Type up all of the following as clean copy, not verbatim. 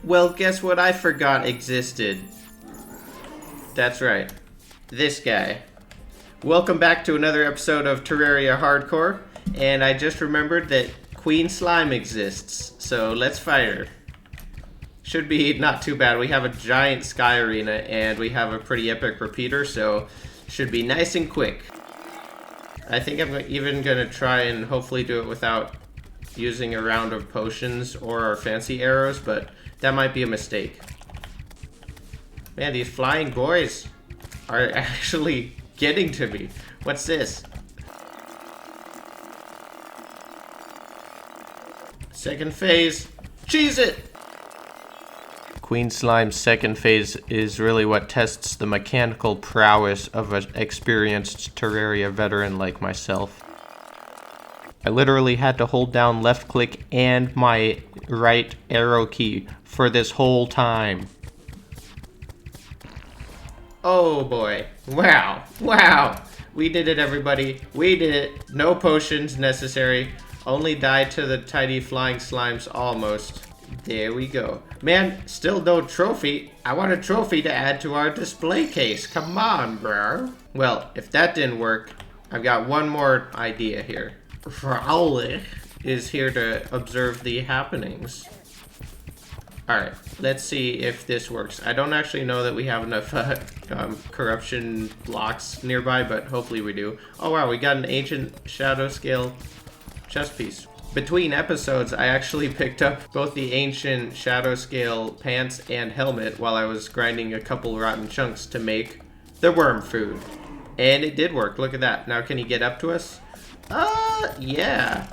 Well, guess what I forgot existed? That's right. This guy. Welcome back to another episode of Terraria Hardcore, and I just remembered that Queen Slime exists, so let's fight her. Should be not too bad. We have a giant sky arena, and we have a pretty epic repeater, so should be nice and quick. I think I'm even gonna try and hopefully do it without using a round of potions or our fancy arrows, but that might be a mistake. Man, these flying boys are actually getting to me. What's this? Second phase. Cheese it! Queen Slime's second phase is really what tests the mechanical prowess of an experienced Terraria veteran like myself. I literally had to hold down left click and my right arrow key for this whole time. Oh boy. Wow. Wow. We did it, everybody. We did it. No potions necessary. Only died to the tiny flying slimes almost. There we go. Man, still no trophy. I want a trophy to add to our display case. Come on, bro. Well, if that didn't work, I've got one more idea here. Rowley is here to observe the happenings. Alright, let's see if this works. I don't actually know that we have enough corruption blocks nearby, but hopefully we do. Oh wow, we got an ancient shadow scale chest piece. Between episodes, I actually picked up both the ancient shadow scale pants and helmet while I was grinding a couple rotten chunks to make the worm food. And it did work, look at that. Now can he get up to us? Yeah.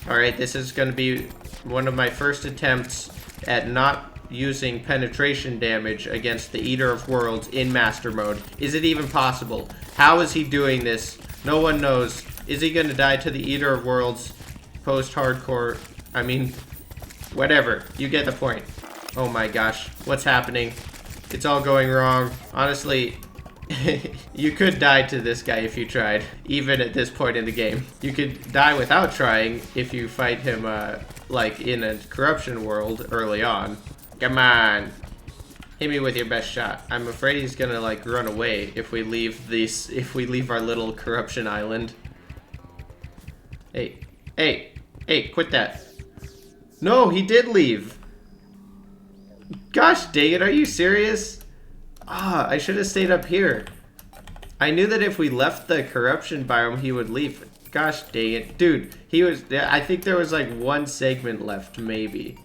Alright, this is gonna be one of my first attempts at not using penetration damage against the Eater of Worlds in Master Mode. Is it even possible? How is he doing this? No one knows. Is he gonna die to the Eater of Worlds post-hardcore? I mean, whatever. You get the point. Oh my gosh. What's happening? It's all going wrong. Honestly, you could die to this guy if you tried, even at this point in the game. You could die without trying if you fight him, like in a corruption world early on. Come on. Hit me with your best shot. I'm afraid he's gonna, like, run away if we leave our little corruption island. Hey, quit that. No, he did leave. Gosh dang it, are you serious? I should have stayed up here. I knew that if we left the corruption biome, he would leave. Gosh dang it. Dude, I think there was like one segment left, maybe.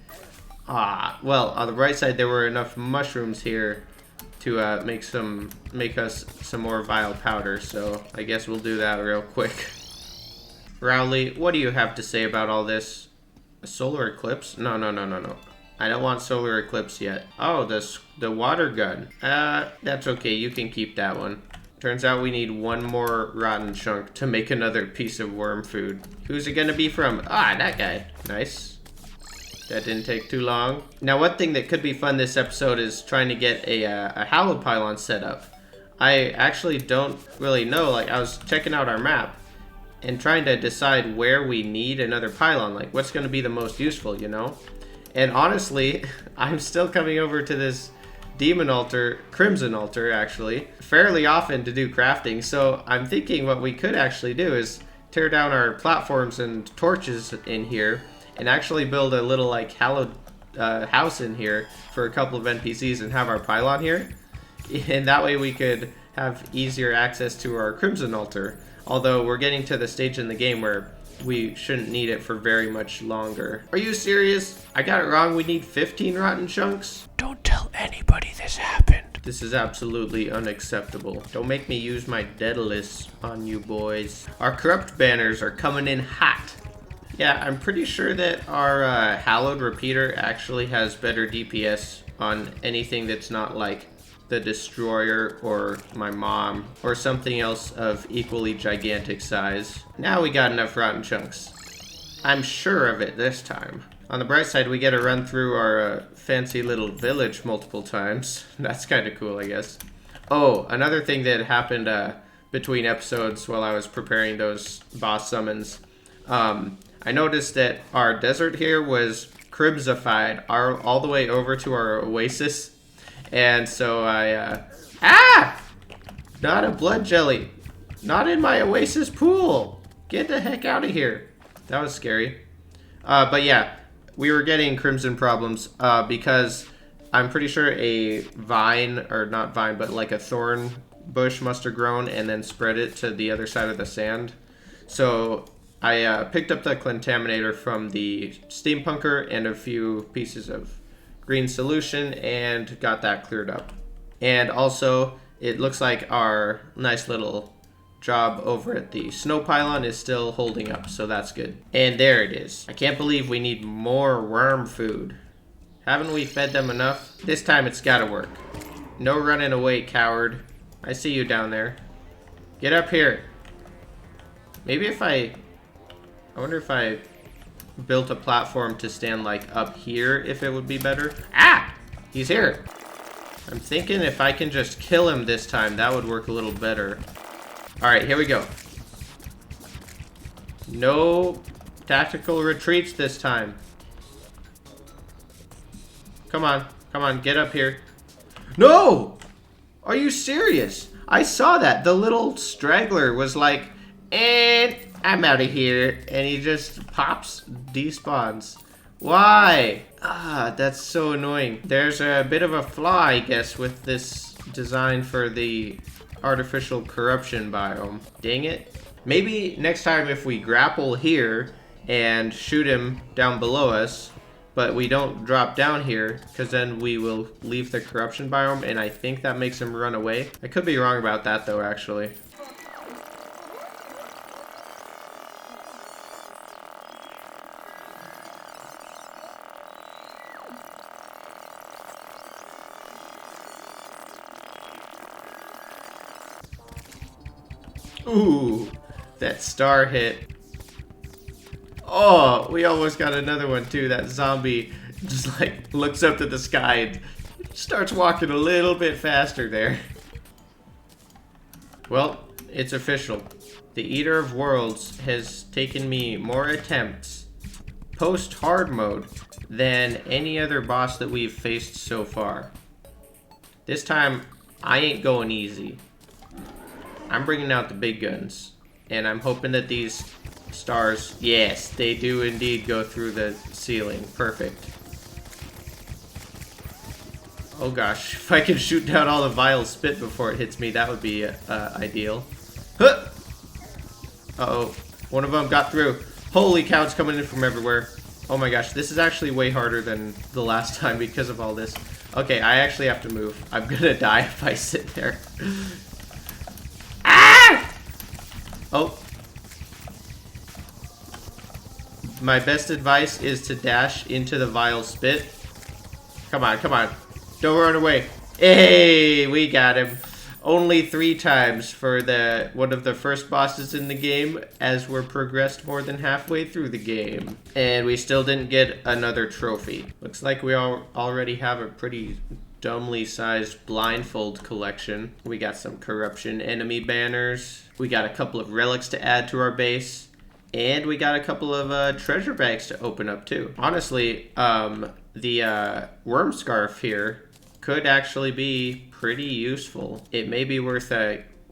Well, on the right side, there were enough mushrooms here to make us some more vile powder, so I guess we'll do that real quick. Rowley, what do you have to say about all this? A solar eclipse? No. I don't want solar eclipse yet. Oh, the water gun. That's okay. You can keep that one. Turns out we need one more rotten chunk to make another piece of worm food. Who's it gonna be from? That guy. Nice. That didn't take too long. Now, one thing that could be fun this episode is trying to get a hallowed pylon set up. I actually don't really know. Like, I was checking out our map and trying to decide where we need another pylon. Like, what's gonna be the most useful, you know? And honestly, I'm still coming over to this demon altar, crimson altar actually, fairly often to do crafting. So I'm thinking what we could actually do is tear down our platforms and torches in here and actually build a little like hallowed house in here for a couple of NPCs and have our pylon here. And that way we could have easier access to our crimson altar. Although we're getting to the stage in the game where we shouldn't need it for very much longer. Are you serious? I got it wrong. We need 15 rotten chunks? Don't tell anybody this happened. This is absolutely unacceptable. Don't make me use my Daedalus on you boys. Our corrupt banners are coming in hot. Yeah, I'm pretty sure that our hallowed repeater actually has better DPS on anything that's not like the Destroyer or my mom or something else of equally gigantic size. Now we got enough rotten chunks. I'm sure of it this time. On the bright side, we get to run through our fancy little village multiple times. That's kind of cool, I guess. Oh, another thing that happened between episodes while I was preparing those boss summons. I noticed that our desert here was crimsified all the way over to our oasis. And so not a blood jelly. Not in my oasis pool. Get the heck out of here. That was scary. But yeah, we were getting crimson problems because I'm pretty sure a vine, or not vine, but like a thorn bush must have grown and then spread it to the other side of the sand. So I picked up the contaminator from the steampunker and a few pieces of green solution and got that cleared up. And also, it looks like our nice little job over at the snow pylon is still holding up, so that's good. And there it is. I can't believe we need more worm food. Haven't we fed them enough? This time it's gotta work. No running away, coward. I see you down there. Get up here. Maybe if I wonder if I built a platform to stand like up here, if it would be better. Ah! He's here. I'm thinking if I can just kill him this time, that would work a little better. Alright, here we go. No tactical retreats this time. Come on, get up here. No! Are you serious? I saw that. The little straggler was like, and I'm out of here. And he just pops, despawns. Why? Ah, that's so annoying. There's a bit of a flaw, I guess, with this design for the artificial corruption biome. Dang it. Maybe next time if we grapple here and shoot him down below us, but we don't drop down here, because then we will leave the corruption biome, and I think that makes him run away. I could be wrong about that, though, actually. Ooh, that star hit. Oh, we almost got another one too. That zombie just like looks up to the sky and starts walking a little bit faster there. Well, it's official. The Eater of Worlds has taken me more attempts post-hard mode than any other boss that we've faced so far. This time, I ain't going easy. I'm bringing out the big guns, and I'm hoping that these stars, yes, they do indeed go through the ceiling. Perfect. Oh gosh, if I could shoot down all the vile spit before it hits me, that would be ideal. Huh! Uh-oh, one of them got through. Holy cow, it's coming in from everywhere. Oh my gosh, this is actually way harder than the last time because of all this. Okay, I actually have to move. I'm gonna die if I sit there. Oh. My best advice is to dash into the vile spit. Come on, come on. Don't run away. Hey, we got him. Only 3 times for one of the first bosses in the game, as we're progressed more than halfway through the game. And we still didn't get another trophy. Looks like we already have a pretty dumbly sized blindfold collection. We got some corruption enemy banners. We got a couple of relics to add to our base. And we got a couple of treasure bags to open up too. Honestly, the worm scarf here could actually be pretty useful. It may be worth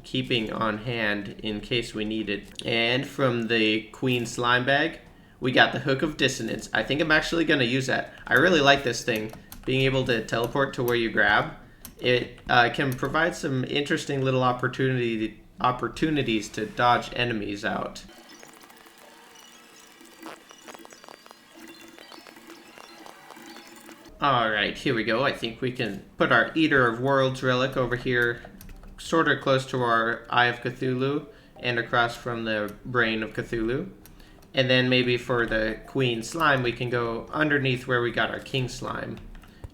keeping on hand in case we need it. And from the queen slime bag, we got the hook of dissonance. I think I'm actually going to use that. I really like this thing. Being able to teleport to where you grab. It can provide some interesting little opportunities to dodge enemies out. Alright, here we go. I think we can put our Eater of Worlds relic over here, sort of close to our Eye of Cthulhu, and across from the Brain of Cthulhu. And then maybe for the Queen Slime, we can go underneath where we got our King Slime,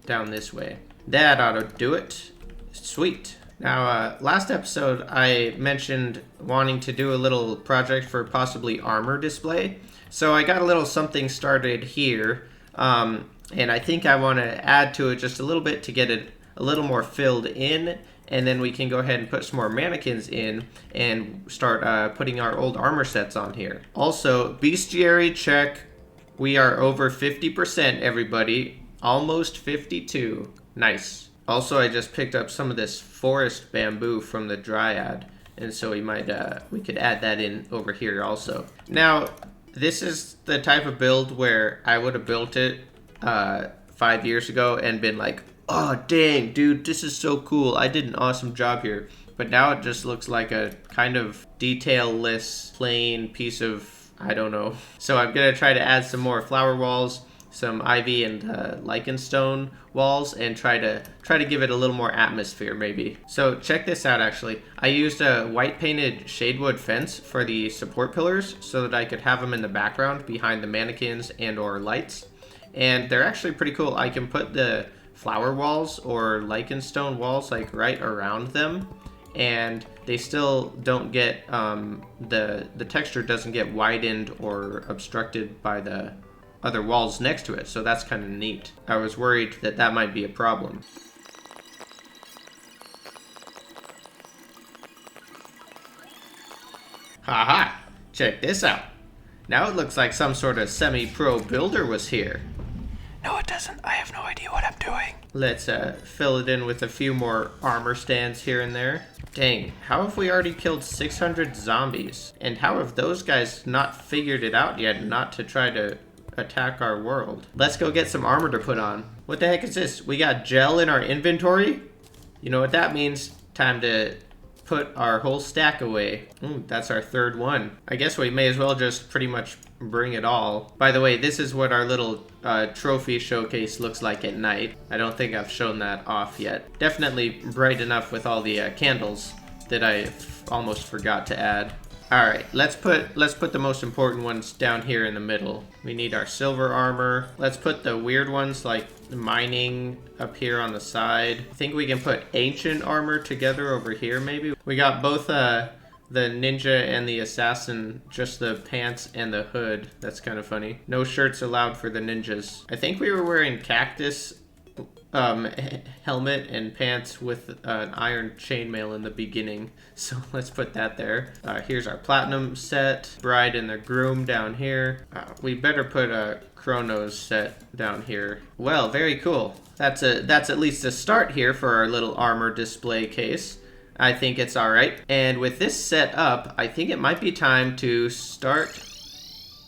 down this way. That ought to do it. Sweet. Now, last episode, I mentioned wanting to do a little project for possibly armor display. So I got a little something started here. And I think I want to add to it just a little bit to get it a little more filled in. And then we can go ahead and put some more mannequins in and start putting our old armor sets on here. Also, bestiary check. We are over 50%, everybody. Almost 52. Nice. Also, I just picked up some of this forest bamboo from the dryad, and so we could add that in over here also. Now, this is the type of build where I would have built it 5 years ago and been like, oh dang, dude, this is so cool. I did an awesome job here. But now it just looks like a kind of detailless, plain piece of, I don't know. So I'm gonna try to add some more flower walls, some ivy and lichen stone walls, and try to give it a little more atmosphere maybe. So check this out actually. I used a white painted shadewood fence for the support pillars so that I could have them in the background behind the mannequins and or lights. And they're actually pretty cool. I can put the flower walls or lichen stone walls like right around them, and they still don't get, the texture doesn't get widened or obstructed by the other walls next to it, so that's kind of neat. I was worried that that might be a problem. Haha, check this out. Now it looks like some sort of semi-pro builder was here. No, it doesn't. I have no idea what I'm doing. Let's fill it in with a few more armor stands here and there. Dang, how have we already killed 600 zombies? And how have those guys not figured it out yet not to try to attack our world? Let's go get some armor to put on. What the heck is this? We got gel in our inventory? You know what that means? Time to put our whole stack away. That's our third one. I guess we may as well just pretty much bring it all. By the way, this is what our little trophy showcase looks like at night. I don't think I've shown that off yet. Definitely bright enough with all the candles that I almost forgot to add. All right, let's put the most important ones down here in the middle. We need our silver armor. Let's put the weird ones like mining up here on the side. I think we can put ancient armor together over here maybe. We got both the ninja and the assassin, just the pants and the hood. That's kind of funny. No shirts allowed for the ninjas. I think we were wearing cactus helmet and pants with an iron chainmail in the beginning, so let's put that there. Here's our platinum set, bride and the groom down here. We better put a Chronos set down here. Well, very cool. That's at least a start here for our little armor display case. I think it's all right. And with this set up, I think it might be time to start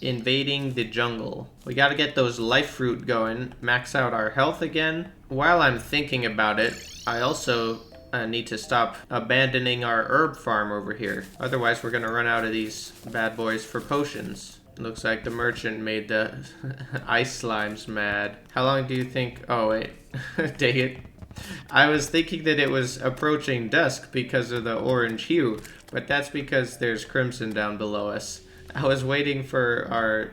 invading the jungle. We gotta get those life fruit going, max out our health again. While I'm thinking about it, I also need to stop abandoning our herb farm over here. Otherwise, we're gonna run out of these bad boys for potions. Looks like the merchant made the ice slimes mad. How long do you think? Oh wait, dang it. I was thinking that it was approaching dusk because of the orange hue, but that's because there's crimson down below us. I was waiting for our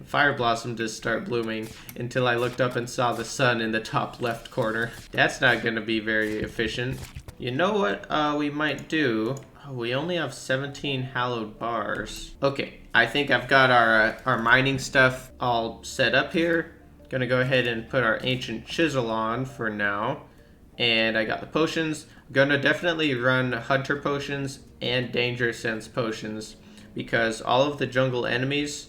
fire blossom to start blooming until I looked up and saw the sun in the top left corner. That's not going to be very efficient. You know what we might do? Oh, we only have 17 hallowed bars. Okay, I think I've got our mining stuff all set up here. Gonna go ahead and put our ancient chisel on for now. And I got the potions. Gonna definitely run hunter potions and danger sense potions, because all of the jungle enemies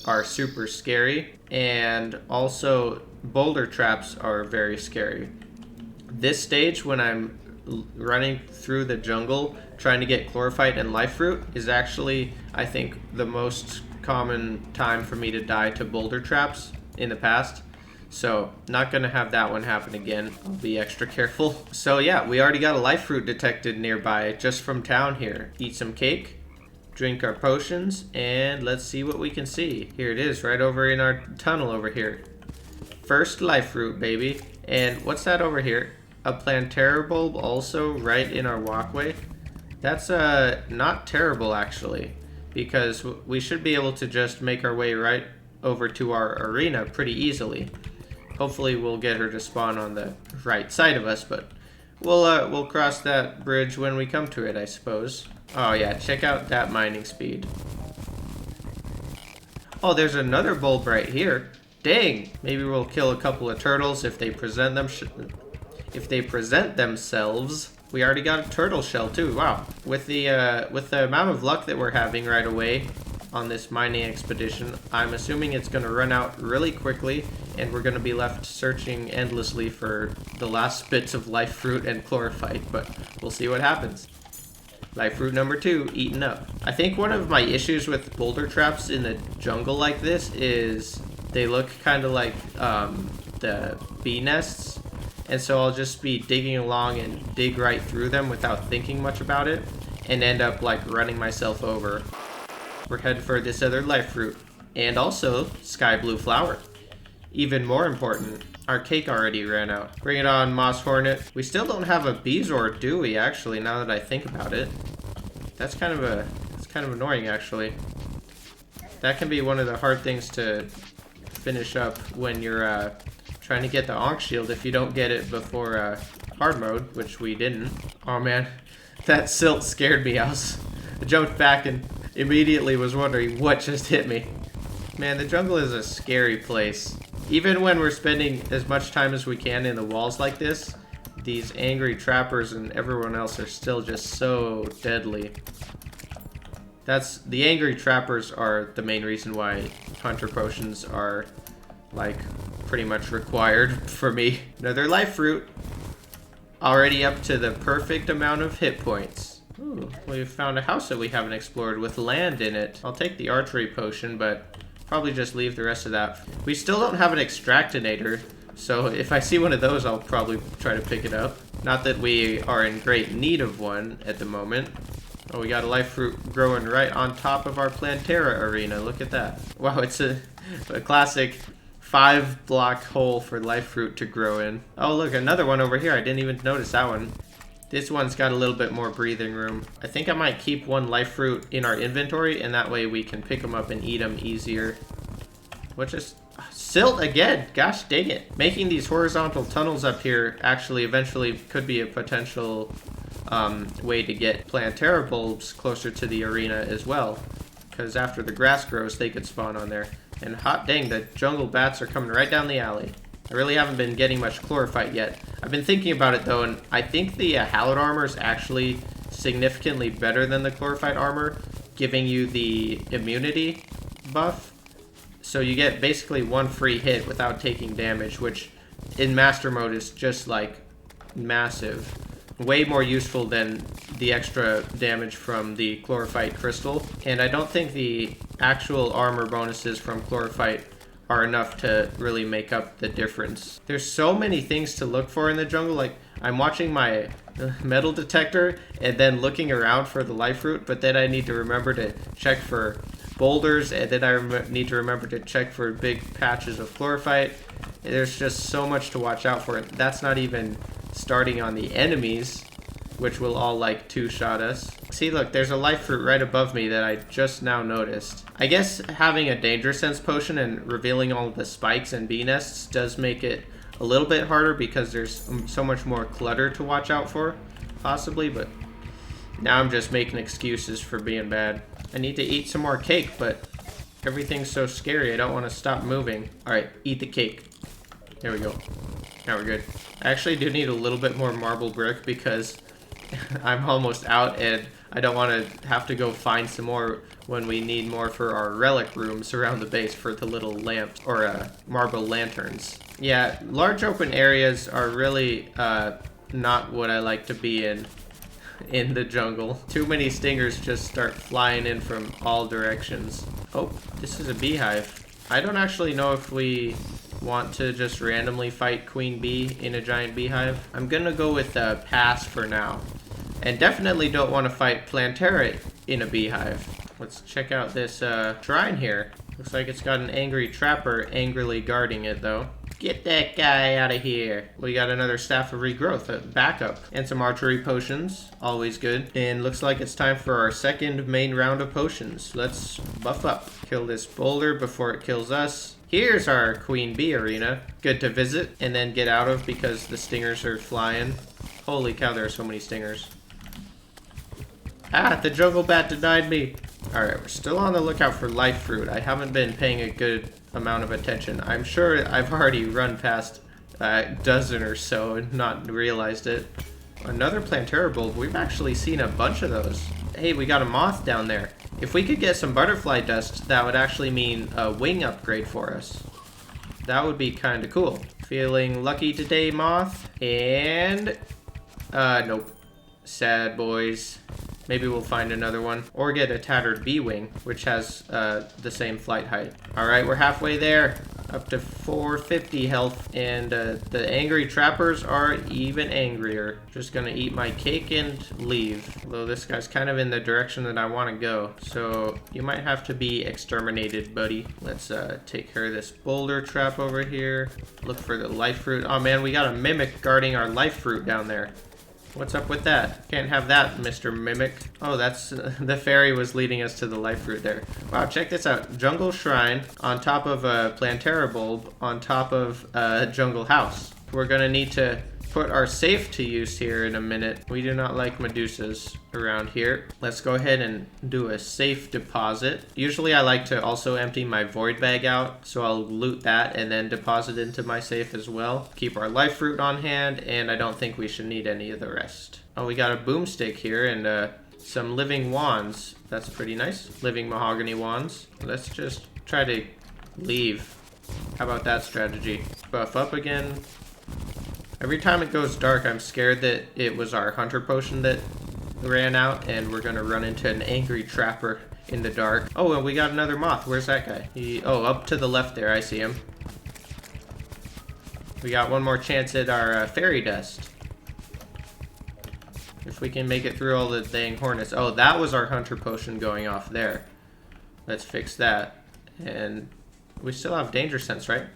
are super scary, and also boulder traps are very scary. This stage, when I'm running through the jungle trying to get chlorophyte and life fruit, is actually, I think, the most common time for me to die to boulder traps in the past. So, not gonna have that one happen again. I'll be extra careful. So yeah, we already got a life fruit detected nearby just from town here. Eat some cake, drink our potions, and let's see what we can see. Here it is, right over in our tunnel over here. First life fruit, baby. And what's that over here? A plantaire bulb also right in our walkway. That's not terrible actually, because we should be able to just make our way right over to our arena pretty easily. Hopefully we'll get her to spawn on the right side of us, but we'll cross that bridge when we come to it, I suppose. Oh yeah, check out that mining speed. Oh, there's another bulb right here. Dang, maybe we'll kill a couple of turtles if they present themselves. We already got a turtle shell too. Wow. With the amount of luck that we're having right away, on this mining expedition. I'm assuming it's going to run out really quickly, and we're going to be left searching endlessly for the last bits of life fruit and chlorophyte, but we'll see what happens. Life fruit number 2, eaten up. I think one of my issues with boulder traps in the jungle like this is they look kind of like the bee nests, and so I'll just be digging along and dig right through them without thinking much about it, and end up like running myself over. We're headed for this other life fruit, and also sky blue flower. Even more important, our cake already ran out. Bring it on, moss hornet. We still don't have a bezoar, do we? Actually, now that I think about it, that's kind of annoying. Actually, that can be one of the hard things to finish up when you're trying to get the Ankh shield if you don't get it before hard mode, which we didn't. Oh man, that silt scared me. I jumped back and immediately was wondering what just hit me. Man, the jungle is a scary place. Even when we're spending as much time as we can in the walls like this, these angry trappers and everyone else are still just so deadly. The angry trappers are the main reason why hunter potions are like pretty much required for me. Another life fruit. Already up to the perfect amount of hit points. Ooh, we found a house that we haven't explored with land in it. I'll take the archery potion, but probably just leave the rest of that. We still don't have an extractinator, so if I see one of those, I'll probably try to pick it up. Not that we are in great need of one at the moment. Oh, we got a life fruit growing right on top of our Plantera arena. Look at that. Wow, it's a classic 5-block hole for life fruit to grow in. Oh, look, another one over here. I didn't even notice that one. This one's got a little bit more breathing room. I think I might keep one life fruit in our inventory, and that way we can pick them up and eat them easier. What just... Silt again! Gosh dang it. Making these horizontal tunnels up here actually eventually could be a potential way to get Plantera bulbs closer to the arena as well. Because after the grass grows, they could spawn on there. And hot dang, the jungle bats are coming right down the alley. I really haven't been getting much chlorophyte yet. I've been thinking about it though, and I think the hallowed armor is actually significantly better than the chlorophyte armor, giving you the immunity buff. So you get basically one free hit without taking damage, which in master mode is just like massive. Way more useful than the extra damage from the chlorophyte crystal. And I don't think the actual armor bonuses from chlorophyte are enough to really make up the difference. There's so many things to look for in the jungle. Like, I'm watching my metal detector and then looking around for the life fruit, but then I need to remember to check for boulders, and then I need to remember to check for big patches of chlorophyte. There's just so much to watch out for. That's not even starting on the enemies, which will all like two-shot us. See, look, there's a life fruit right above me that I just now noticed. I guess having a danger sense potion and revealing all of the spikes and bee nests does make it a little bit harder because there's so much more clutter to watch out for, possibly, but now I'm just making excuses for being bad. I need to eat some more cake, but everything's so scary, I don't want to stop moving. Alright, eat the cake. There we go. Now we're good. I actually do need a little bit more marble brick because I'm almost out and I don't want to have to go find some more when we need more for our relic rooms around the base for the little lamps or marble lanterns. Yeah, large open areas are really not what I like to be in the jungle. Too many stingers just start flying in from all directions. Oh, this is a beehive. I don't actually know if we want to just randomly fight Queen Bee in a giant beehive. I'm gonna go with pass for now. And definitely don't want to fight Plantera in a beehive. Let's check out this shrine here. Looks like it's got an angry trapper angrily guarding it though. Get that guy out of here. We got another staff of regrowth, a backup, and some archery potions. Always good. And looks like it's time for our second main round of potions. Let's buff up. Kill this boulder before it kills us. Here's our Queen Bee arena. Good to visit and then get out of because the stingers are flying. Holy cow, there are so many stingers. Ah, the jungle bat denied me. Alright, we're still on the lookout for life fruit. I haven't been paying a good amount of attention. I'm sure I've already run past a dozen or so and not realized it. Another Plantera bulb. We've actually seen a bunch of those. Hey, we got a moth down there. If we could get some butterfly dust, that would actually mean a wing upgrade for us. That would be kind of cool. Feeling lucky today, moth. And... nope. Sad boys. Maybe we'll find another one. Or get a tattered bee-wing, which has the same flight height. Alright, we're halfway there. Up to 450 health. And the angry trappers are even angrier. Just gonna eat my cake and leave. Although this guy's kind of in the direction that I want to go. So you might have to be exterminated, buddy. Let's take care of this boulder trap over here. Look for the life fruit. Oh man, we got a mimic guarding our life fruit down there. What's up with that? Can't have that, Mr. Mimic. Oh, that's... the fairy was leading us to the life fruit there. Wow, check this out. Jungle Shrine on top of a Plantera bulb on top of a jungle house. We're gonna need to put our safe to use here in a minute. We do not like Medusas around here. Let's go ahead and do a safe deposit. Usually I like to also empty my void bag out, so I'll loot that and then deposit into my safe as well. Keep our life fruit on hand, and I don't think we should need any of the rest. Oh, we got a boomstick here and some living wands. That's pretty nice. Living mahogany wands. Let's just try to leave. How about that strategy? Buff up again. Every time it goes dark, I'm scared that it was our hunter potion that ran out and we're gonna run into an angry trapper in the dark. Oh, and we got another moth. Where's that guy? Oh, up to the left there. I see him. We got one more chance at our fairy dust. If we can make it through all the dang hornets. Oh, that was our hunter potion going off there. Let's fix that. And we still have danger sense, right?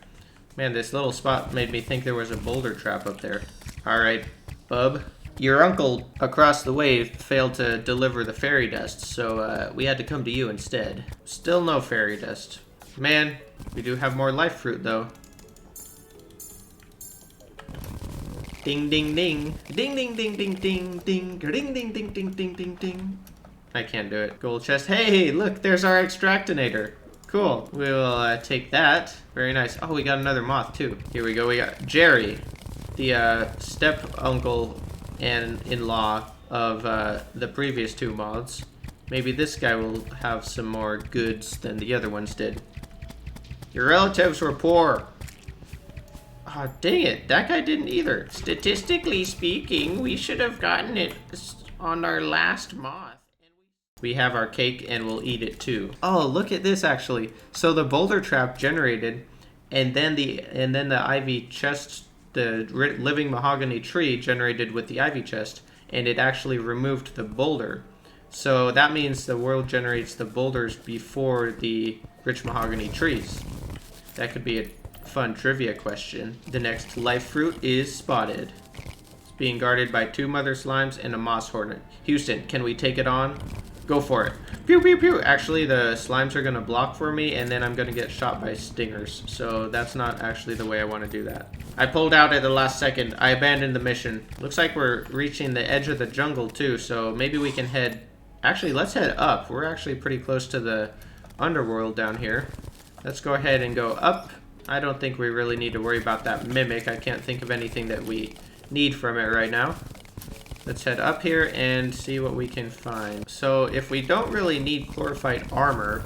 Man, this little spot made me think there was a boulder trap up there. Alright, bub. Your uncle across the way failed to deliver the fairy dust, so we had to come to you instead. Still no fairy dust. Man, we do have more life fruit, though. Ding, ding, ding. Ding, ding, ding, ding, ding, ding. Ding, ding, ding, ding, ding, ding, ding. I can't do it. Gold chest. Hey, look, there's our extractinator. Cool. We'll take that. Very nice. Oh, we got another moth, too. Here we go. We got Jerry, the step-uncle and in-law of the previous two moths. Maybe this guy will have some more goods than the other ones did. Your relatives were poor. Ah, oh, dang it. That guy didn't either. Statistically speaking, we should have gotten it on our last moth. We have our cake and we'll eat it too. Oh, look at this actually. So the boulder trap generated, and then the ivy chest, the living mahogany tree generated with the ivy chest, and it actually removed the boulder. So that means the world generates the boulders before the rich mahogany trees. That could be a fun trivia question. The next life fruit is spotted. It's being guarded by 2 mother slimes and a moss hornet. Houston, can we take it on? Go for it. Pew, pew, pew. Actually, the slimes are going to block for me, and then I'm going to get shot by stingers. So that's not actually the way I want to do that. I pulled out at the last second. I abandoned the mission. Looks like we're reaching the edge of the jungle, too. So maybe we can head... Actually, let's head up. We're actually pretty close to the underworld down here. Let's go ahead and go up. I don't think we really need to worry about that mimic. I can't think of anything that we need from it right now. Let's head up here and see what we can find. So if we don't really need chlorophyte armor,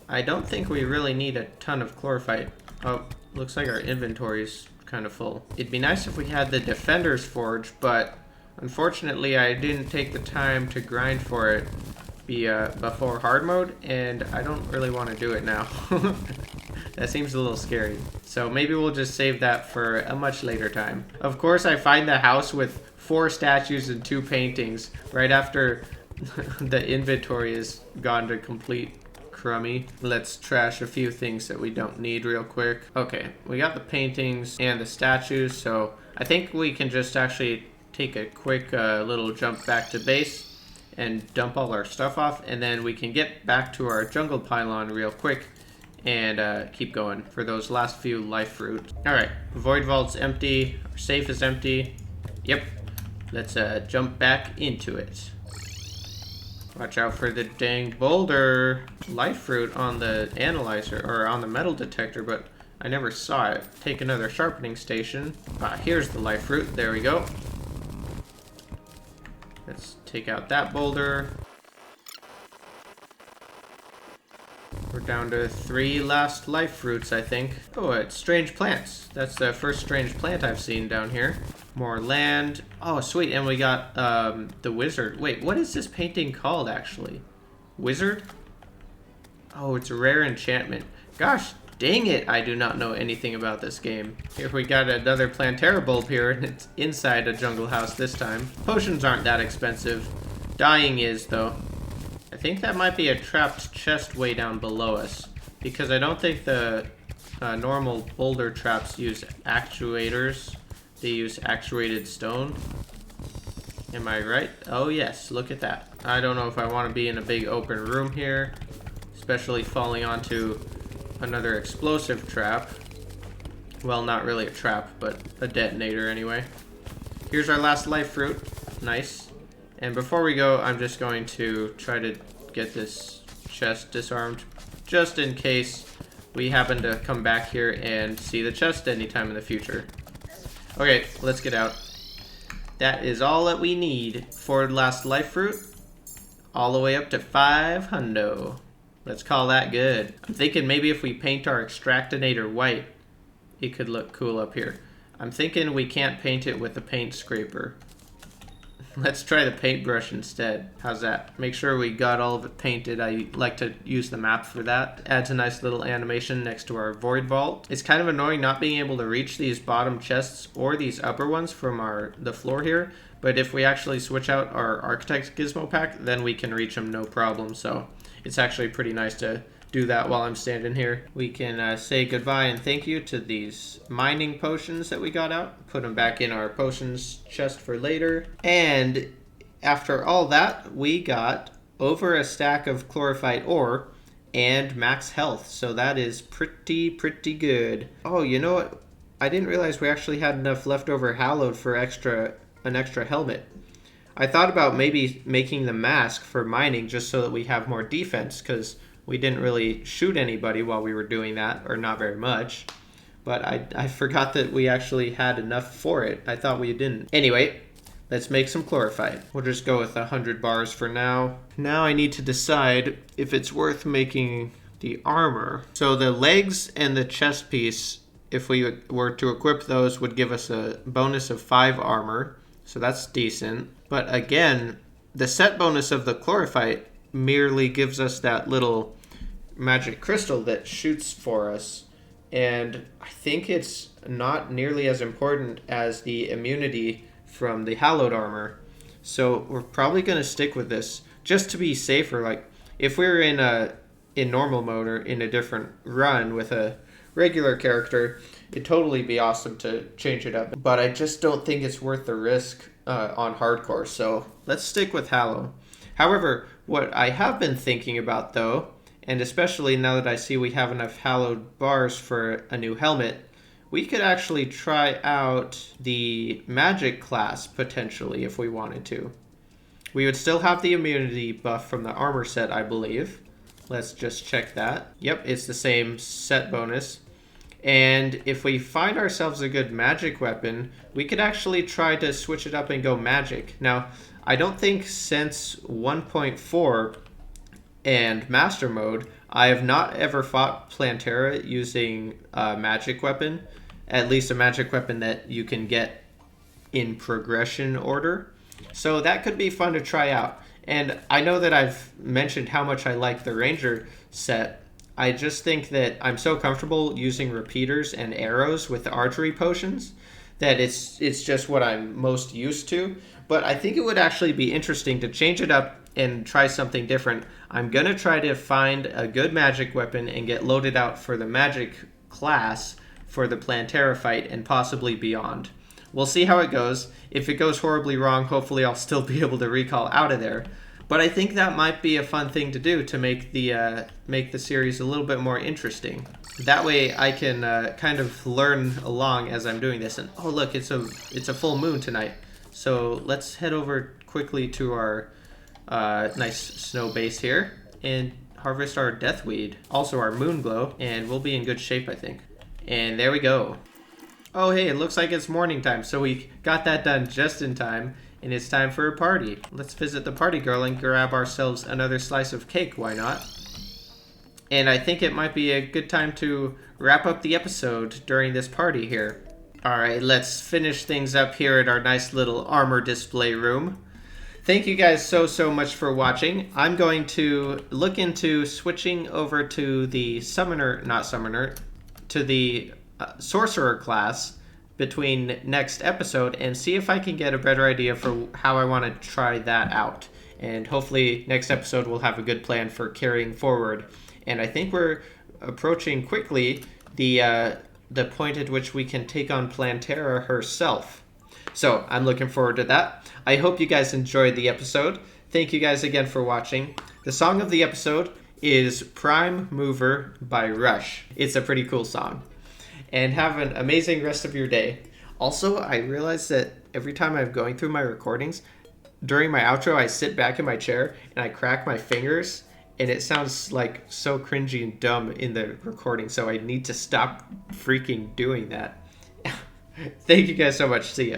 I don't think we really need a ton of chlorophyte. Oh, looks like our inventory's kind of full. It'd be nice if we had the Defender's Forge, but unfortunately I didn't take the time to grind for it before hard mode, and I don't really want to do it now. That seems a little scary. So maybe we'll just save that for a much later time. Of course, I find the house with 4 statues and 2 paintings right after the inventory is gone to complete crummy. Let's trash a few things that we don't need real quick. Okay, we got the paintings and the statues, so I think we can just actually take a quick little jump back to base and dump all our stuff off, and then we can get back to our jungle pylon real quick and keep going for those last few life fruit. Alright, void vault's empty, our safe is empty. Yep, let's jump back into it. Watch out for the dang boulder. Life fruit on the analyzer, or on the metal detector, but I never saw it. Take another sharpening station. Here's the life fruit, there we go. Let's take out that boulder. We're down to 3 last life fruits, I think. Oh, it's strange plants. That's the first strange plant I've seen down here. More land. Oh, sweet. And we got the wizard. Wait, what is this painting called, actually? Wizard? Oh, it's a rare enchantment. Gosh, dang it. I do not know anything about this game. Here we got another Plantera bulb here, and it's inside a jungle house this time. Potions aren't that expensive. Dying is, though. I think that might be a trapped chest way down below us, because I don't think the normal boulder traps use actuators. They use actuated stone. Am I right? Oh yes, look at that. I don't know if I want to be in a big open room here, especially falling onto another explosive trap. Well, not really a trap, but a detonator anyway. Here's our last life fruit. Nice. And before we go, I'm just going to try to get this chest disarmed, just in case we happen to come back here and see the chest anytime in the future. Okay, let's get out. That is all that we need for last life fruit. All the way up to 5 hundo. Let's call that good. I'm thinking maybe if we paint our extractinator white, it could look cool up here. I'm thinking we can't paint it with a paint scraper. Let's try the paintbrush instead. How's that? Make sure we got all of it painted. I like to use the map for that. Adds a nice little animation next to our void vault. It's kind of annoying not being able to reach these bottom chests or these upper ones from the floor here. But if we actually switch out our architect gizmo pack, then we can reach them no problem. So it's actually pretty nice to do that while I'm standing here. We can say goodbye and thank you to these mining potions that we got out. Put them back in our potions chest for later. And after all that, we got over a stack of chlorophyte ore and max health. So that is pretty good. Oh, you know what? I didn't realize we actually had enough leftover hallowed for an extra helmet. I thought about maybe making the mask for mining just so that we have more defense, because we didn't really shoot anybody while we were doing that, or not very much. But I forgot that we actually had enough for it. I thought we didn't. Anyway, let's make some chlorophyte. We'll just go with 100 bars for now. Now I need to decide if it's worth making the armor. So the legs and the chest piece, if we were to equip those, would give us a bonus of 5 armor. So that's decent. But again, the set bonus of the chlorophyte merely gives us that little magic crystal that shoots for us, and I think it's not nearly as important as the immunity from the hallowed armor. So we're probably going to stick with this just to be safer. Like if we were in normal mode or in a different run with a regular character, it'd totally be awesome to change it up, but I just don't think it's worth the risk on hardcore. So let's stick with hallow. However, what I have been thinking about, though, and especially now that I see we have enough hallowed bars for a new helmet, we could actually try out the magic class, potentially, if we wanted to. We would still have the immunity buff from the armor set, I believe. Let's just check that. Yep, it's the same set bonus. And if we find ourselves a good magic weapon, we could actually try to switch it up and go magic. Now, I don't think since 1.4 and Master Mode, I have not ever fought Plantera using a magic weapon. At least a magic weapon that you can get in progression order. So that could be fun to try out. And I know that I've mentioned how much I like the Ranger set. I just think that I'm so comfortable using repeaters and arrows with the archery potions that it's just what I'm most used to. But I think it would actually be interesting to change it up and try something different. I'm going to try to find a good magic weapon and get loaded out for the magic class for the Plantera fight and possibly beyond. We'll see how it goes. If it goes horribly wrong, hopefully I'll still be able to recall out of there. But I think that might be a fun thing to do to make the series a little bit more interesting. That way I can kind of learn along as I'm doing this. And oh look, it's a full moon tonight. So let's head over quickly to our nice snow base here and harvest our deathweed, also our moon glow, and we'll be in good shape, I think. And there we go. Oh hey, it looks like it's morning time, so we got that done just in time. And it's time for a party. Let's visit the party girl and grab ourselves another slice of cake, why not? And I think it might be a good time to wrap up the episode during this party here. Alright, let's finish things up here at our nice little armor display room. Thank you guys so much for watching. I'm going to look into switching over to the to the sorcerer class between next episode and see if I can get a better idea for how I want to try that out. And hopefully next episode we'll have a good plan for carrying forward. And I think we're approaching quickly the point at which we can take on Plantera herself. So I'm looking forward to that. I hope you guys enjoyed the episode. Thank you guys again for watching. The song of the episode is Prime Mover by Rush. It's a pretty cool song. And have an amazing rest of your day. Also, I realized that every time I'm going through my recordings, during my outro, I sit back in my chair and I crack my fingers, and it sounds like so cringy and dumb in the recording, so I need to stop freaking doing that. Thank you guys so much. See ya.